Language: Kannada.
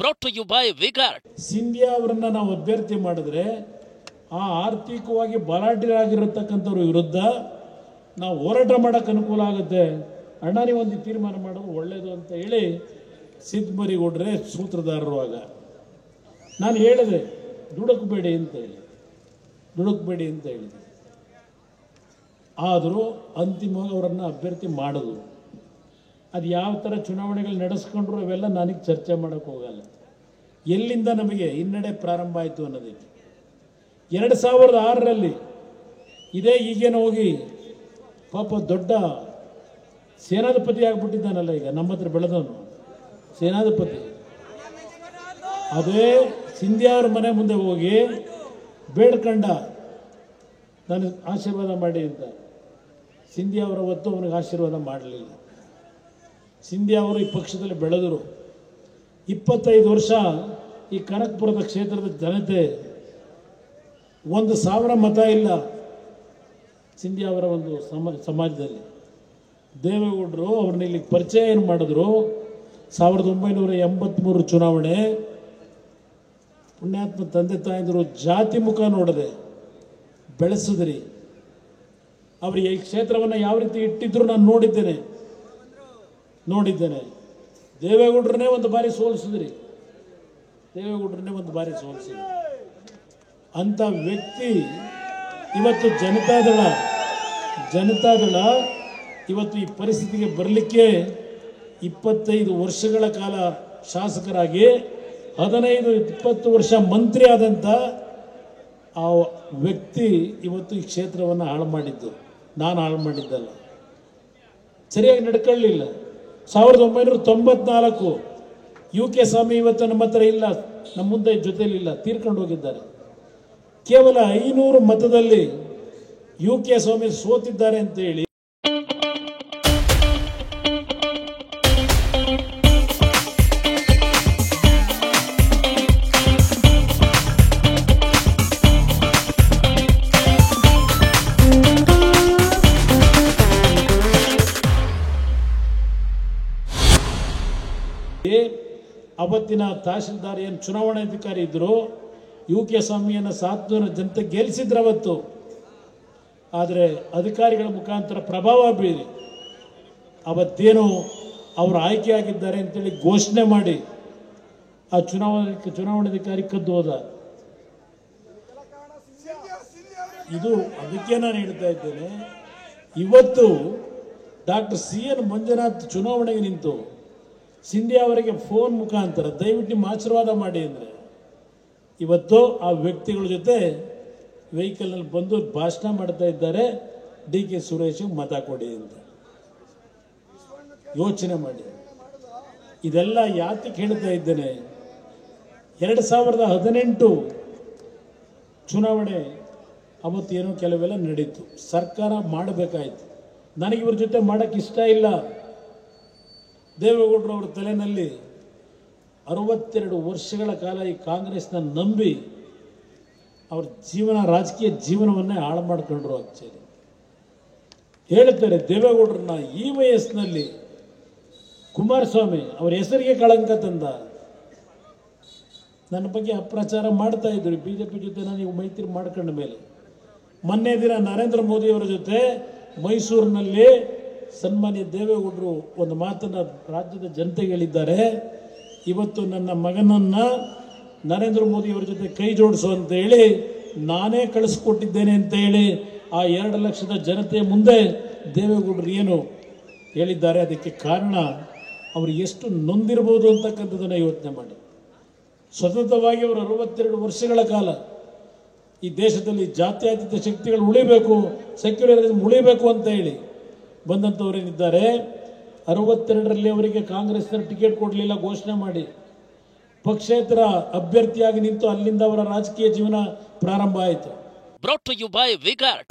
Brought to you by Vigard. Scindia ಅವರನ್ನ ನಾವು ಅಭ್ಯರ್ಥಿ ಮಾಡಿದ್ರೆ ಆ ಆರ್ಥಿಕವಾಗಿ ಬಲಾಢ್ಯರಾಗಿರತಕ್ಕಂಥವ್ರ ವಿರುದ್ಧ ನಾವು ಹೋರಾಟ ಮಾಡಕ್ಕೆ ಅನುಕೂಲ ಆಗುತ್ತೆ. ಅಣ್ಣ ನೀವು ಒಂದು ತೀರ್ಮಾನ ಮಾಡೋದು ಒಳ್ಳೆಯದು ಅಂತ ಹೇಳಿ ಸಿದ್ದಮರಿಗೌಡ್ರೆ ಸೂತ್ರಧಾರರು. ಆಗ ನಾನು ಹೇಳಿದೆ ದುಡುಕಬೇಡಿ ಅಂತ ಹೇಳಿದೆ. ಆದರೂ ಅಂತಿಮವಾಗಿ ಅವರನ್ನು ಅಭ್ಯರ್ಥಿ ಮಾಡೋದು ಅದು ಯಾವ ಥರ ಚುನಾವಣೆಗಳು ನಡೆಸ್ಕೊಂಡ್ರು ಅವೆಲ್ಲ ನನಗೆ ಚರ್ಚೆ ಮಾಡೋಕ್ಕೆ ಹೋಗಲ್ಲ. ಎಲ್ಲಿಂದ ನಮಗೆ ಹಿನ್ನಡೆ ಪ್ರಾರಂಭ ಆಯಿತು ಅನ್ನೋದಕ್ಕೆ 2006ರಲ್ಲಿ ಇದೇ ಈಗೇನು ಹೋಗಿ ಪಾಪ ದೊಡ್ಡ ಸೇನಾಧಿಪತಿ ಆಗಿಬಿಟ್ಟಿದ್ದಾನಲ್ಲ, ಈಗ ನಮ್ಮ ಹತ್ರ ಬೆಳೆದವನು ಸೇನಾಧಿಪತಿ. ಅದೇ ಸಿಂಧಿಯಾ ಅವ್ರ ಮನೆ ಮುಂದೆ ಹೋಗಿ ಬೇಡ್ಕಂಡ ನನಗೆ ಆಶೀರ್ವಾದ ಮಾಡಿ ಅಂತ. ಸಿಂಧಿಯಾ ಅವರ ಹೊತ್ತು ಅವನಿಗೆ ಆಶೀರ್ವಾದ ಮಾಡಲಿಲ್ಲ. ಸಿಂಧಿಯಾ ಅವರು ಈ ಪಕ್ಷದಲ್ಲಿ ಬೆಳೆದರು. 25 ವರ್ಷ ಈ ಕನಕಪುರದ ಕ್ಷೇತ್ರದ ಜನತೆ 1,000 ಮತ ಇಲ್ಲ ಸಿಂಧಿಯಾ ಅವರ ಒಂದು ಸಮಾಜದಲ್ಲಿ. ದೇವೇಗೌಡರು ಅವ್ರನ್ನ ಇಲ್ಲಿ ಪರಿಚಯ ಏನು ಮಾಡಿದ್ರು 1983 ಚುನಾವಣೆ. ಪುಣ್ಯಾತ್ಮ ತಂದೆ ತಾಯಂದರು ಜಾತಿ ಮುಖ ನೋಡದೆ ಬೆಳೆಸಿದ್ರಿ. ಅವರು ಈ ಕ್ಷೇತ್ರವನ್ನು ಯಾವ ರೀತಿ ಇಟ್ಟಿದ್ರು ನಾನು ನೋಡಿದ್ದೇನೆ. ದೇವೇಗೌಡರನ್ನೇ ಒಂದು ಬಾರಿ ಸೋಲಿಸಿದ್ರಿ. ಅಂಥ ವ್ಯಕ್ತಿ ಇವತ್ತು ಜನತಾದಳ ಇವತ್ತು ಈ ಪರಿಸ್ಥಿತಿಗೆ ಬರಲಿಕ್ಕೆ 25 ವರ್ಷಗಳ ಕಾಲ ಶಾಸಕರಾಗಿ 15-20 ವರ್ಷ ಮಂತ್ರಿ ಆದಂಥ ಆ ವ್ಯಕ್ತಿ ಇವತ್ತು ಈ ಕ್ಷೇತ್ರವನ್ನು ಹಾಳು ಮಾಡಿದ್ದು. ನಾನು ಹಾಳು ಮಾಡಿದ್ದಲ್ಲ, ಸರಿಯಾಗಿ ನಡ್ಕೊಳ್ಳಲಿಲ್ಲ. 1994 UK ಸ್ವಾಮಿ ಇವತ್ತು ನಮ್ಮ ಹತ್ರ ಇಲ್ಲ, ನಮ್ಮ ಮುಂದೆ ಜೊತೆಲಿಲ್ಲ, ತೀರ್ಕೊಂಡು ಹೋಗಿದ್ದಾರೆ. ಕೇವಲ 500 ಮತದಲ್ಲಿ UK ಸ್ವಾಮಿ ಸೋತಿದ್ದಾರೆ ಅಂತ ಹೇಳಿ ಅವತ್ತಿನ ತಹಶೀಲ್ದಾರ್ ಏನು ಚುನಾವಣಾಧಿಕಾರಿ ಇದ್ರು UK ಸ್ವಾಮಿಯನ್ನು 700 ಜನತೆ ಗೆಲ್ಲಿಸಿದ್ರು ಅವತ್ತು. ಆದರೆ ಅಧಿಕಾರಿಗಳ ಮುಖಾಂತರ ಪ್ರಭಾವ ಬೀರಿ ಅವತ್ತೇನು ಅವರು ಆಯ್ಕೆಯಾಗಿದ್ದಾರೆ ಅಂತೇಳಿ ಘೋಷಣೆ ಮಾಡಿ ಆ ಚುನಾವಣಾಧಿಕಾರಿ ಕದ್ದು ಹೋದ. ಇದು ಅದಕ್ಕೆ ನಾನು ಹೇಳ್ತಾ ಇದ್ದೇನೆ, ಇವತ್ತು ಡಾಕ್ಟರ್ CN ಮಂಜುನಾಥ್ ಚುನಾವಣೆಗೆ ನಿಂತು ಸಿಂಧಿಯಾ ಅವರಿಗೆ ಫೋನ್ ಮುಖಾಂತರ ದಯವಿಟ್ಟು ನಿಮ್ಮ ಆಶೀರ್ವಾದ ಮಾಡಿ ಅಂದರೆ ಇವತ್ತು ಆ ವ್ಯಕ್ತಿಗಳ ಜೊತೆ ವೆಹಿಕಲ್ನಲ್ಲಿ ಬಂದು ಭಾಷಣ ಮಾಡ್ತಾ ಇದ್ದಾರೆ. DK ಸುರೇಶ್ ಮತ ಕೊಡಿ ಅಂತ. ಯೋಚನೆ ಮಾಡಿ. ಇದೆಲ್ಲ ಯಾತಕ್ಕೆ ಹೇಳ್ತಾ ಇದ್ದೇನೆ, 2018 ಚುನಾವಣೆ ಅವತ್ತೇನೋ ಕೆಲವೆಲ್ಲ ನಡೀತು. ಸರ್ಕಾರ ಮಾಡಬೇಕಾಯಿತು. ನನಗಿವ್ರ ಜೊತೆ ಮಾಡೋಕ್ಕೆ ಇಷ್ಟ ಇಲ್ಲ. ದೇವೇಗೌಡರು ಅವರ ತಲೆಯಲ್ಲಿ 62 ವರ್ಷಗಳ ಕಾಲ ಈ ಕಾಂಗ್ರೆಸ್ನ ನಂಬಿ ಅವ್ರ ರಾಜಕೀಯ ಜೀವನವನ್ನೇ ಹಾಳು ಮಾಡ್ಕೊಂಡ್ರು. ಆಕ್ಚುಲಿ ಹೇಳ್ತಾರೆ ದೇವೇಗೌಡರನ್ನ ಈ ವಯಸ್ಸಿನಲ್ಲಿ ಕುಮಾರಸ್ವಾಮಿ ಅವರ ಹೆಸರಿಗೆ ಕಳಂಕ ತಂದ. ನನ್ನ ಬಗ್ಗೆ ಅಪ್ರಚಾರ ಮಾಡ್ತಾ ಇದ್ರು BJP ಜೊತೆ ನಾನು ಮೈತ್ರಿ ಮಾಡ್ಕೊಂಡ ಮೇಲೆ. ಮೊನ್ನೆ ದಿನ ನರೇಂದ್ರ ಮೋದಿ ಅವರ ಜೊತೆ ಮೈಸೂರಿನಲ್ಲಿ ಸನ್ಮಾನ್ಯ ದೇವೇಗೌಡರು ಒಂದು ಮಾತನ್ನು ರಾಜ್ಯದ ಜನತೆಗೆ ಹೇಳಿದ್ದಾರೆ. ಇವತ್ತು ನನ್ನ ಮಗನನ್ನ ನರೇಂದ್ರ ಮೋದಿ ಅವರ ಜೊತೆ ಕೈ ಜೋಡಿಸು ಅಂತ ಹೇಳಿ ನಾನೇ ಕಳಿಸ್ಕೊಟ್ಟಿದ್ದೇನೆ ಅಂತ ಹೇಳಿ ಆ 2 ಲಕ್ಷದ ಜನತೆಯ ಮುಂದೆ ದೇವೇಗೌಡರು ಏನು ಹೇಳಿದ್ದಾರೆ. ಅದಕ್ಕೆ ಕಾರಣ ಅವರು ಎಷ್ಟು ನೊಂದಿರಬಹುದು ಅಂತಕ್ಕಂಥದ್ದನ್ನು ಯೋಚನೆ ಮಾಡಿ. ಸತತವಾಗಿ ಅವರು 62 ವರ್ಷಗಳ ಕಾಲ ಈ ದೇಶದಲ್ಲಿ ಜಾತ್ಯತೀತ ಶಕ್ತಿಗಳು ಉಳಿಬೇಕು, ಸೆಕ್ಯುಲರಿಸಂ ಉಳಿಬೇಕು ಅಂತ ಹೇಳಿ ಬಂದಂಥವರೇನಿದ್ದಾರೆ. 62ರಲ್ಲಿ ಅವರಿಗೆ ಕಾಂಗ್ರೆಸ್ನ ಟಿಕೆಟ್ ಕೊಡಲಿಲ್ಲ ಘೋಷಣೆ ಮಾಡಿ ಪಕ್ಷೇತರ ಅಭ್ಯರ್ಥಿಯಾಗಿ ನಿಂತು ಅಲ್ಲಿಂದ ಅವರ ರಾಜಕೀಯ ಜೀವನ ಪ್ರಾರಂಭ ಆಯಿತು. Brought to you by Vigard.